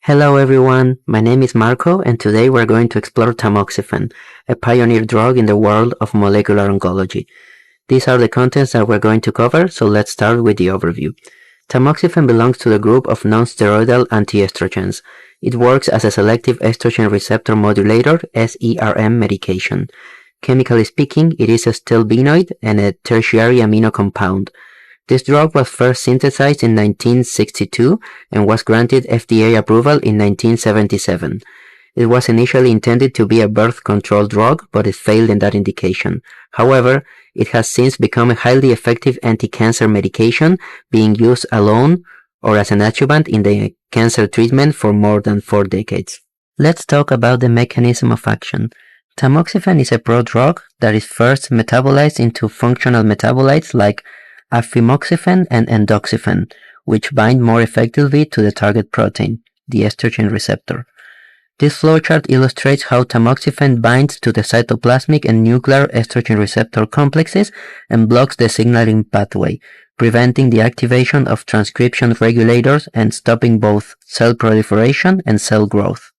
Hello everyone, my name is Marco and today we're going to explore tamoxifen, a pioneer drug in the world of molecular oncology. These are the contents that we're going to cover, so let's start with the overview. Tamoxifen belongs to the group of non-steroidal antiestrogens. It works as a selective estrogen receptor modulator (SERM) medication. Chemically speaking, it is a stilbenoid and a tertiary amino compound. This drug was first synthesized in 1962 and was granted FDA approval in 1977. It was initially intended to be a birth control drug, but it failed in that indication. However, it has since become a highly effective anti-cancer medication, being used alone or as an adjuvant in the cancer treatment for more than 4 decades. Let's talk about the mechanism of action. Tamoxifen is a prodrug that is first metabolized into functional metabolites like afimoxifen and endoxifen, which bind more effectively to the target protein, the estrogen receptor. This flowchart illustrates how tamoxifen binds to the cytoplasmic and nuclear estrogen receptor complexes and blocks the signaling pathway, preventing the activation of transcription regulators and stopping both cell proliferation and cell growth.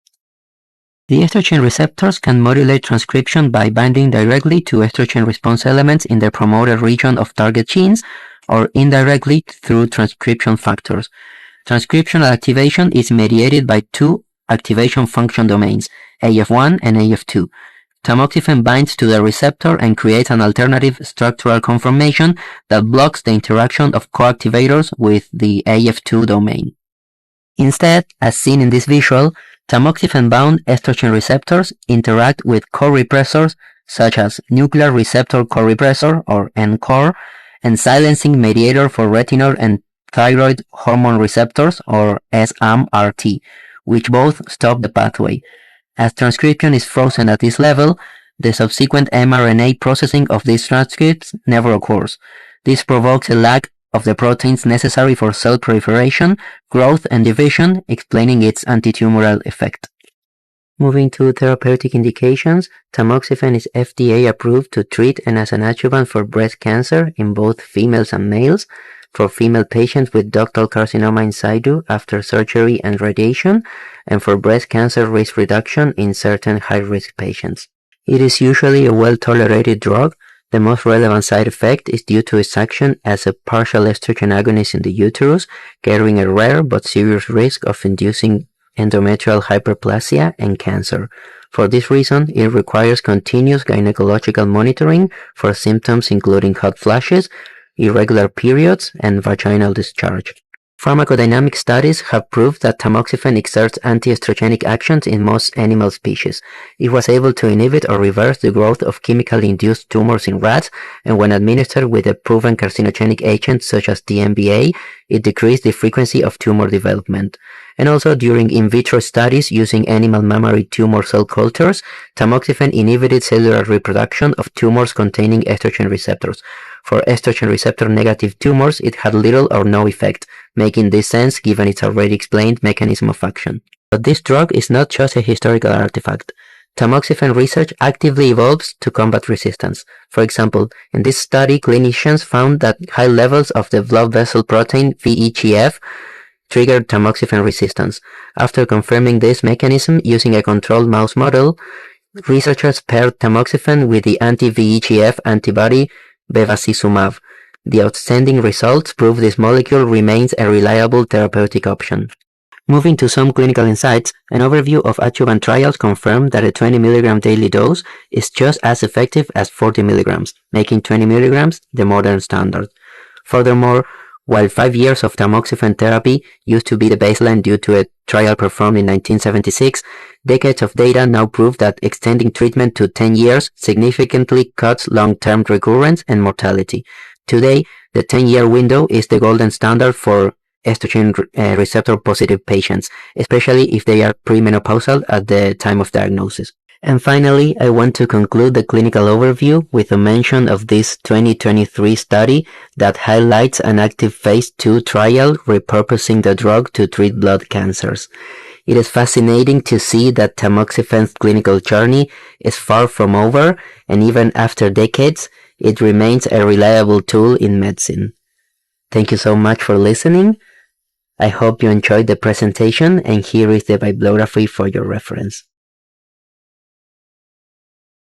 The estrogen receptors can modulate transcription by binding directly to estrogen response elements in the promoter region of target genes or indirectly through transcription factors. Transcriptional activation is mediated by two activation function domains, AF1 and AF2. Tamoxifen binds to the receptor and creates an alternative structural conformation that blocks the interaction of coactivators with the AF2 domain. Instead, as seen in this visual, tamoxifen-bound estrogen receptors interact with co-repressors such as nuclear receptor co-repressor or NCOR and silencing mediator for retinol and thyroid hormone receptors or SAMRT, which both stop the pathway. As transcription is frozen at this level, the subsequent mRNA processing of these transcripts never occurs. This provokes a lack of the proteins necessary for cell proliferation, growth, and division, explaining its antitumoral effect. Moving to therapeutic indications, tamoxifen is FDA approved to treat and as an adjuvant for breast cancer in both females and males, for female patients with ductal carcinoma in situ after surgery and radiation, and for breast cancer risk reduction in certain high-risk patients. It is usually a well-tolerated drug. The most relevant side effect is due to its action as a partial estrogen agonist in the uterus, carrying a rare but serious risk of inducing endometrial hyperplasia and cancer. For this reason, it requires continuous gynecological monitoring for symptoms including hot flashes, irregular periods, and vaginal discharge. Pharmacodynamic studies have proved that tamoxifen exerts antiestrogenic actions in most animal species. It was able to inhibit or reverse the growth of chemically induced tumors in rats, and when administered with a proven carcinogenic agent such as IMBS, it decreased the frequency of tumor development. And also during in vitro studies using animal mammary tumor cell cultures, tamoxifen inhibited cellular reproduction of tumors containing estrogen receptors. For estrogen receptor negative tumors, it had little or no effect, making this sense given its already explained mechanism of action. But this drug is not just a historical artifact. Tamoxifen research actively evolves to combat resistance. For example, in this study, clinicians found that high levels of the blood vessel protein VEGF triggered tamoxifen resistance. After confirming this mechanism using a controlled mouse model, researchers paired tamoxifen with the anti-VEGF antibody bevacizumab. The outstanding results prove this molecule remains a reliable therapeutic option. Moving to some clinical insights, an overview of adjuvant trials confirmed that a 20 mg daily dose is just as effective as 40 mg, making 20 mg the modern standard. Furthermore, while 5 years of tamoxifen therapy used to be the baseline due to a trial performed in 1976, decades of data now prove that extending treatment to 10 years significantly cuts long-term recurrence and mortality. Today, the 10-year window is the golden standard for estrogen receptor positive patients, especially if they are premenopausal at the time of diagnosis. And finally, I want to conclude the clinical overview with a mention of this 2023 study that highlights an active phase 2 trial repurposing the drug to treat blood cancers. It is fascinating to see that tamoxifen's clinical journey is far from over, and even after decades, it remains a reliable tool in medicine. Thank you so much for listening. I hope you enjoyed the presentation, and here is the bibliography for your reference.